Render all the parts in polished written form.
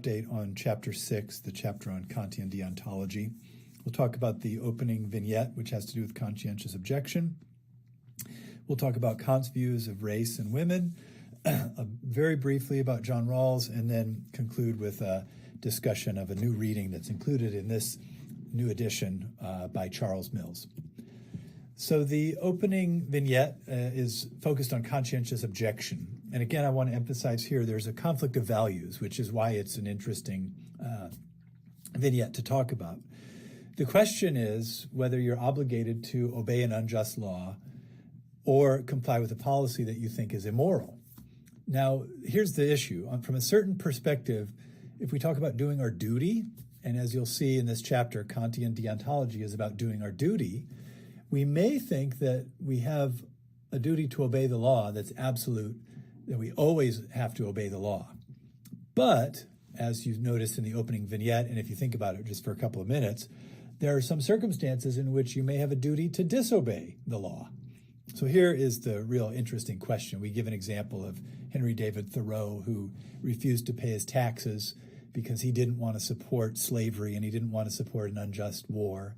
update on Chapter 6, the chapter on Kantian deontology. We'll talk about the opening vignette, which has to do with conscientious objection. We'll talk about Kant's views of race and women, very briefly about John Rawls, and then conclude with a discussion of a new reading that's included in this new edition by Charles Mills. So the opening vignette is focused on conscientious objection. And again, I want to emphasize here there's a conflict of values, which is why it's an interesting vignette to talk about. The question is whether you're obligated to obey an unjust law or comply with a policy that you think is immoral. Now, here's the issue. From a certain perspective, if we talk about doing our duty, and as you'll see in this chapter, Kantian deontology is about doing our duty, we may think that we have a duty to obey the law that's absolute, that we always have to obey the law. But, as you noticed in the opening vignette, and if you think about it just for a couple of minutes, there are some circumstances in which you may have a duty to disobey the law. So here is the real interesting question. We give an example of Henry David Thoreau, who refused to pay his taxes because he didn't want to support slavery and he didn't want to support an unjust war.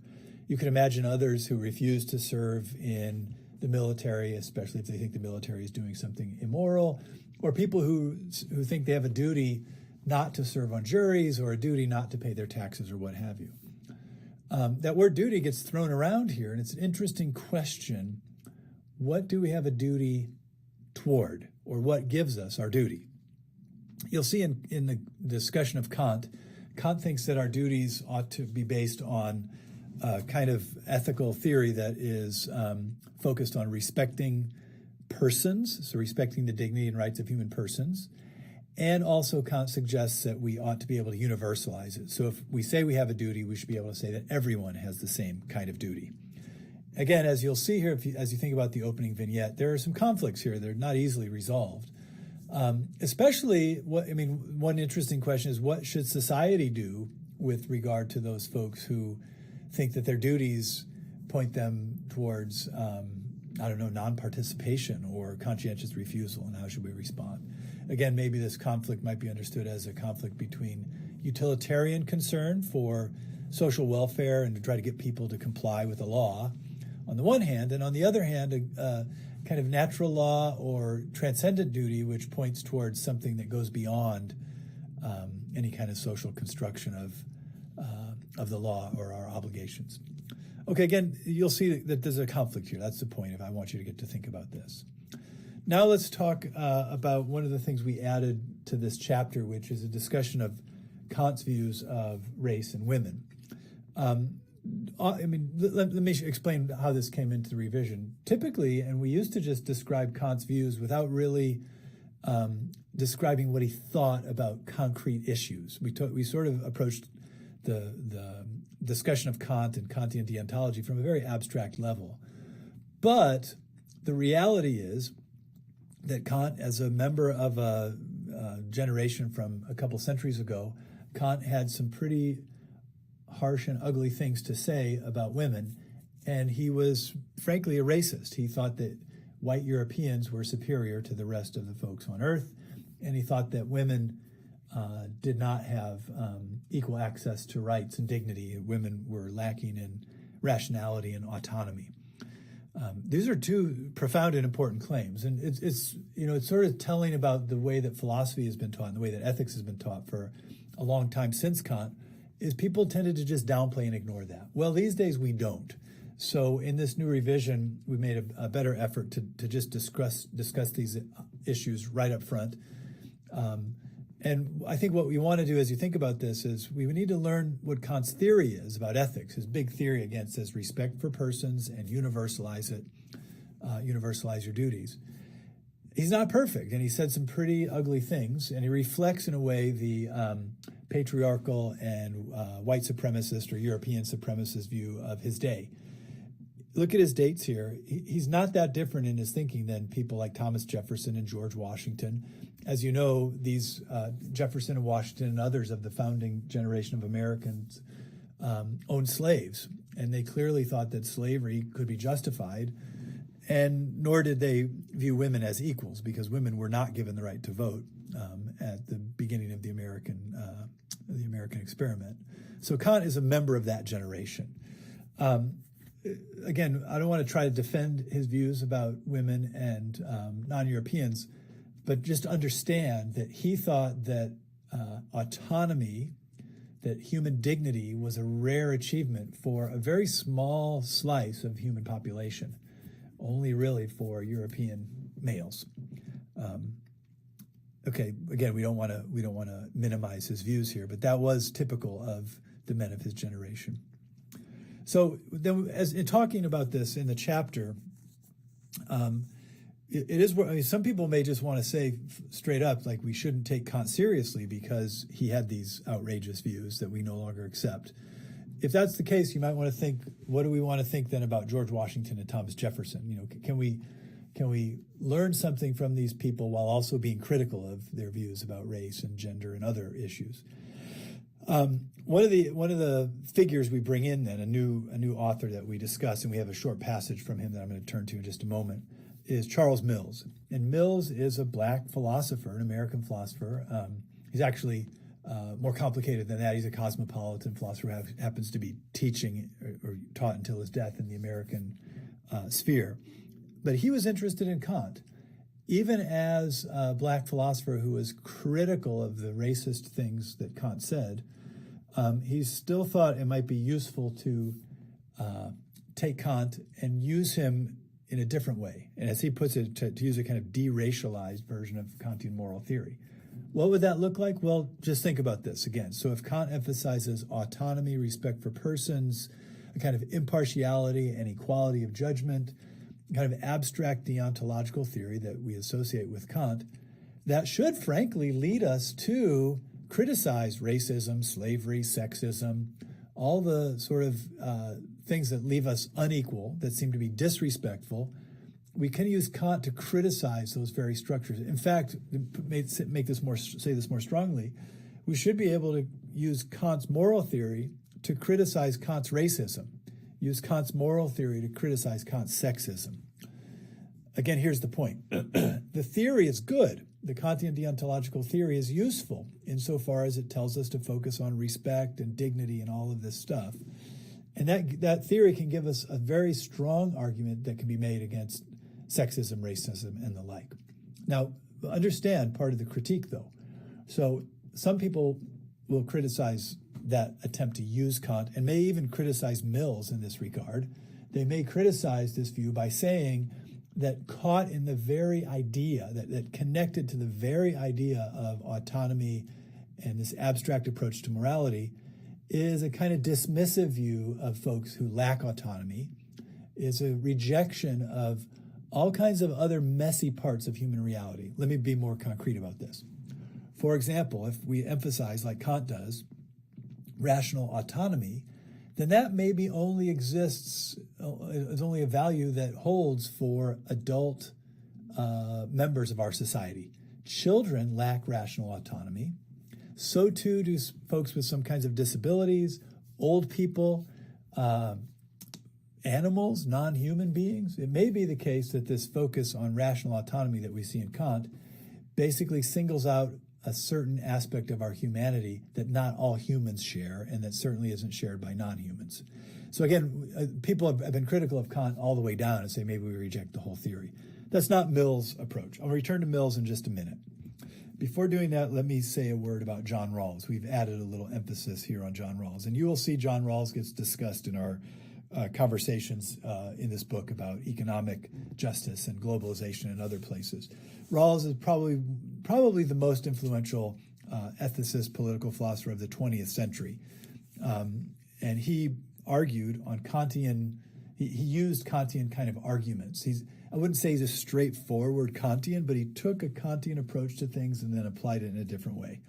You can imagine others who refuse to serve in the military, especially if they think the military is doing something immoral, or people who think they have a duty not to serve on juries or a duty not to pay their taxes or what have you. That word duty gets thrown around here, and it's an interesting question. What do we have a duty toward, or what gives us our duty? You'll see in the discussion of Kant thinks that our duties ought to be based on a kind of ethical theory that is focused on respecting persons, so respecting the dignity and rights of human persons. And also Kant suggests that we ought to be able to universalize it. So if we say we have a duty, we should be able to say that everyone has the same kind of duty. Again, as you'll see here, as you think about the opening vignette, there are some conflicts here. They're not easily resolved. Especially, one interesting question is, what should society do with regard to those folks who think that their duties point them towards, non-participation or conscientious refusal, and how should we respond? Again, maybe this conflict might be understood as a conflict between utilitarian concern for social welfare and to try to get people to comply with the law on the one hand, and on the other hand, a kind of natural law or transcendent duty which points towards something that goes beyond any kind of social construction of the law or our obligations. Okay, again, you'll see that there's a conflict here. That's the point if I want you to get to think about this. Now let's talk about one of the things we added to this chapter, which is a discussion of Kant's views of race and women. Let me explain how this came into the revision. Typically, and we used to just describe Kant's views without really describing what he thought about concrete issues. We sort of approached the discussion of Kant and Kantian deontology from a very abstract level. But the reality is that Kant, as a member of a generation from a couple centuries ago, Kant had some pretty harsh and ugly things to say about women, and he was frankly a racist. He thought that white Europeans were superior to the rest of the folks on Earth, and he thought that women did not have equal access to rights and dignity. Women were lacking in rationality and autonomy. These are two profound and important claims, and it's sort of telling about the way that philosophy has been taught and the way that ethics has been taught for a long time since Kant, is people tended to just downplay and ignore that. Well, these days we don't. So in this new revision, we made a better effort to just discuss these issues right up front. And I think what we want to do as you think about this is we need to learn what Kant's theory is about ethics. His big theory, again, says respect for persons and universalize it, universalize your duties. He's not perfect, and he said some pretty ugly things, and he reflects in a way the patriarchal and white supremacist or European supremacist view of his day. Look at his dates here. He's not that different in his thinking than people like Thomas Jefferson and George Washington. As you know, these Jefferson and Washington and others of the founding generation of Americans owned slaves, and they clearly thought that slavery could be justified, and nor did they view women as equals, because women were not given the right to vote at the beginning of the American the American experiment. So Kant is a member of that generation. Again, I don't want to try to defend his views about women and non-Europeans, but just understand that he thought that autonomy, that human dignity was a rare achievement for a very small slice of human population, only really for European males. Okay, again, we don't want to minimize his views here, but that was typical of the men of his generation. So then, as in talking about this in the chapter, it is. I mean, some people may just want to say straight up, like, we shouldn't take Kant seriously because he had these outrageous views that we no longer accept. If that's the case, you might want to think, what do we want to think then about George Washington and Thomas Jefferson? You know, can we learn something from these people while also being critical of their views about race and gender and other issues? One of the figures we bring in then, a new author that we discuss, and we have a short passage from him that I'm going to turn to in just a moment, is Charles Mills. And Mills is a black philosopher, an American philosopher. He's actually more complicated than that. He's a cosmopolitan philosopher who happens to be teaching or taught until his death in the American sphere. But he was interested in Kant. Even as a black philosopher who was critical of the racist things that Kant said, he still thought it might be useful to take Kant and use him in a different way. And as he puts it, to use a kind of de-racialized version of Kantian moral theory. What would that look like? Well, just think about this again. So if Kant emphasizes autonomy, respect for persons, a kind of impartiality and equality of judgment, kind of abstract deontological theory that we associate with Kant, that should frankly lead us to criticize racism, slavery, sexism, all the sort of things that leave us unequal, that seem to be disrespectful. We can use Kant to criticize those very structures. In fact, say this more strongly, we should be able to use Kant's moral theory to criticize Kant's racism, use Kant's moral theory to criticize Kant's sexism. Again, here's the point. The theory is good. The Kantian deontological theory is useful insofar as it tells us to focus on respect and dignity and all of this stuff. And that theory can give us a very strong argument that can be made against sexism, racism, and the like. Now, understand part of the critique, though. So some people will criticize that attempt to use Kant and may even criticize Mills in this regard. They may criticize this view by saying that caught in the very idea, that connected to the very idea of autonomy and this abstract approach to morality, is a kind of dismissive view of folks who lack autonomy, is a rejection of all kinds of other messy parts of human reality. Let me be more concrete about this. For example, if we emphasize, like Kant does, rational autonomy, then that maybe only exists, is only a value that holds for adult members of our society. Children lack rational autonomy. So too do folks with some kinds of disabilities, old people, animals, non-human beings. It may be the case that this focus on rational autonomy that we see in Kant basically singles out a certain aspect of our humanity that not all humans share, and that certainly isn't shared by non-humans. So again, people have been critical of Kant all the way down and say maybe we reject the whole theory. That's not Mills' approach. I'll return to Mills in just a minute. Before doing that, let me say a word about John Rawls. We've added a little emphasis here on John Rawls, and you will see John Rawls gets discussed in our conversations in this book about economic justice and globalization and other places. Rawls is probably the most influential ethicist, political philosopher of the 20th century. And he argued on Kantian, he used Kantian kind of arguments. I wouldn't say he's a straightforward Kantian, but he took a Kantian approach to things and then applied it in a different way.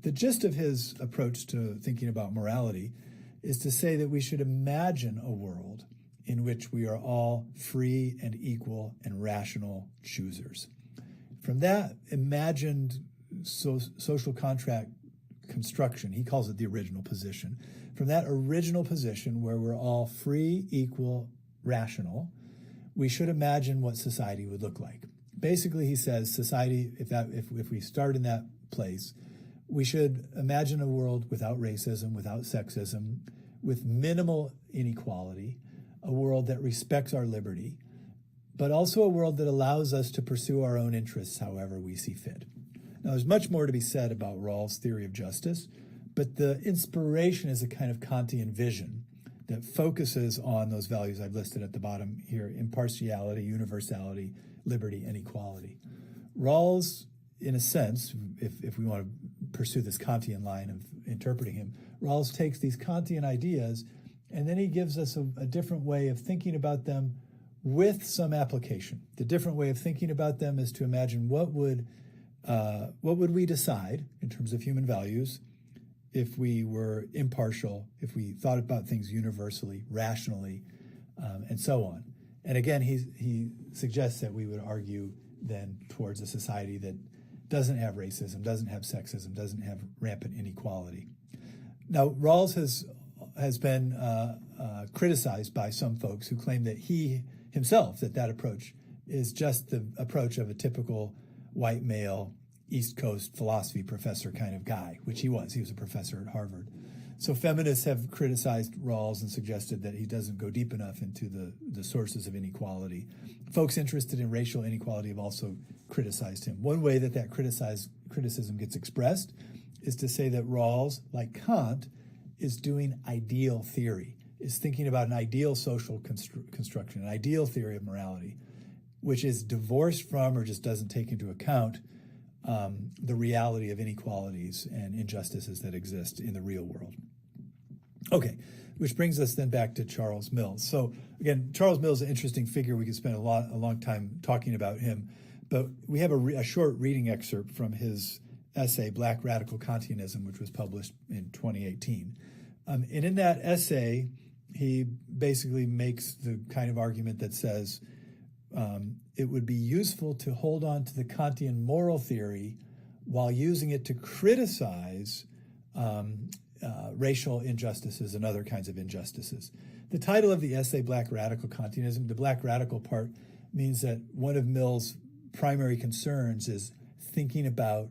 The gist of his approach to thinking about morality is to say that we should imagine a world in which we are all free and equal and rational choosers. From that imagined social contract construction, he calls it the original position. From that original position where we're all free, equal, rational, we should imagine what society would look like. Basically, he says society, if we start in that place, We should imagine a world without racism, without sexism, with minimal inequality, a world that respects our liberty, but also a world that allows us to pursue our own interests however we see fit. Now, there's much more to be said about Rawls' theory of justice, but the inspiration is a kind of Kantian vision that focuses on those values I've listed at the bottom here: impartiality, universality, liberty, and equality. Rawls, in a sense, if we want to pursue this Kantian line of interpreting him, Rawls takes these Kantian ideas and then he gives us a different way of thinking about them with some application. The different way of thinking about them is to imagine what would we decide in terms of human values if we were impartial, if we thought about things universally, rationally, and so on. And again, he suggests that we would argue then towards a society that doesn't have racism, doesn't have sexism, doesn't have rampant inequality. Now, Rawls has been criticized by some folks who claim that he himself, that approach is just the approach of a typical white male East Coast philosophy professor kind of guy, which he was. He was a professor at Harvard. So feminists have criticized Rawls and suggested that he doesn't go deep enough into the sources of inequality. Folks interested in racial inequality have also criticized him. One way that criticism gets expressed is to say that Rawls, like Kant, is doing ideal theory, is thinking about an ideal social construction, an ideal theory of morality, which is divorced from or just doesn't take into account the reality of inequalities and injustices that exist in the real world. Okay, which brings us then back to Charles Mills. So again, Charles Mills is an interesting figure. We could spend a long time talking about him, but we have a short reading excerpt from his essay, Black Radical Kantianism, which was published in 2018. And in that essay, he basically makes the kind of argument that says it would be useful to hold on to the Kantian moral theory while using it to criticize racial injustices and other kinds of injustices. The title of the essay, Black Radical Kantianism, the black radical part means that one of Mill's primary concerns is thinking about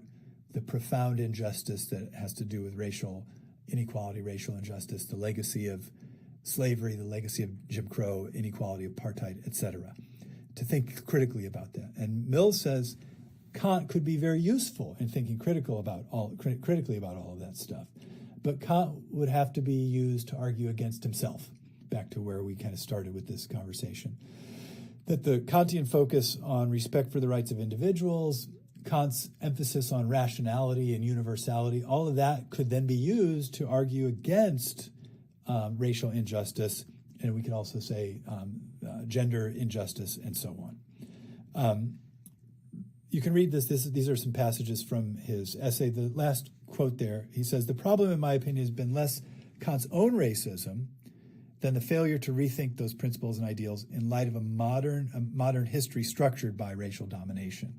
the profound injustice that has to do with racial inequality, racial injustice, the legacy of slavery, the legacy of Jim Crow, inequality, apartheid, etc., to think critically about that. And Mills says Kant could be very useful in thinking critically about all of that stuff. But Kant would have to be used to argue against himself, back to where we kind of started with this conversation. That the Kantian focus on respect for the rights of individuals, Kant's emphasis on rationality and universality, all of that could then be used to argue against racial injustice, and we could also say gender injustice and so on. You can read this. These are some passages from his essay. The last quote there, he says, "The problem, in my opinion, has been less Kant's own racism than the failure to rethink those principles and ideals in light of a modern history structured by racial domination."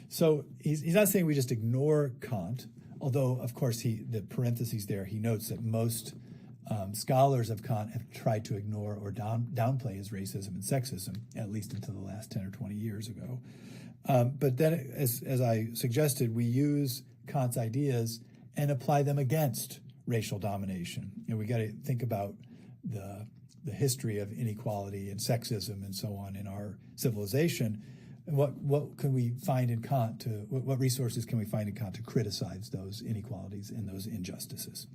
So he's not saying we just ignore Kant, although, of course, the parentheses there, he notes that most scholars of Kant have tried to ignore or downplay his racism and sexism, at least until the last 10 or 20 years ago. But then, as I suggested, we use Kant's ideas and apply them against racial domination. And we got to think about the history of inequality and sexism and so on in our civilization. And what can we find in Kant what resources can we find in Kant to criticize those inequalities and those injustices?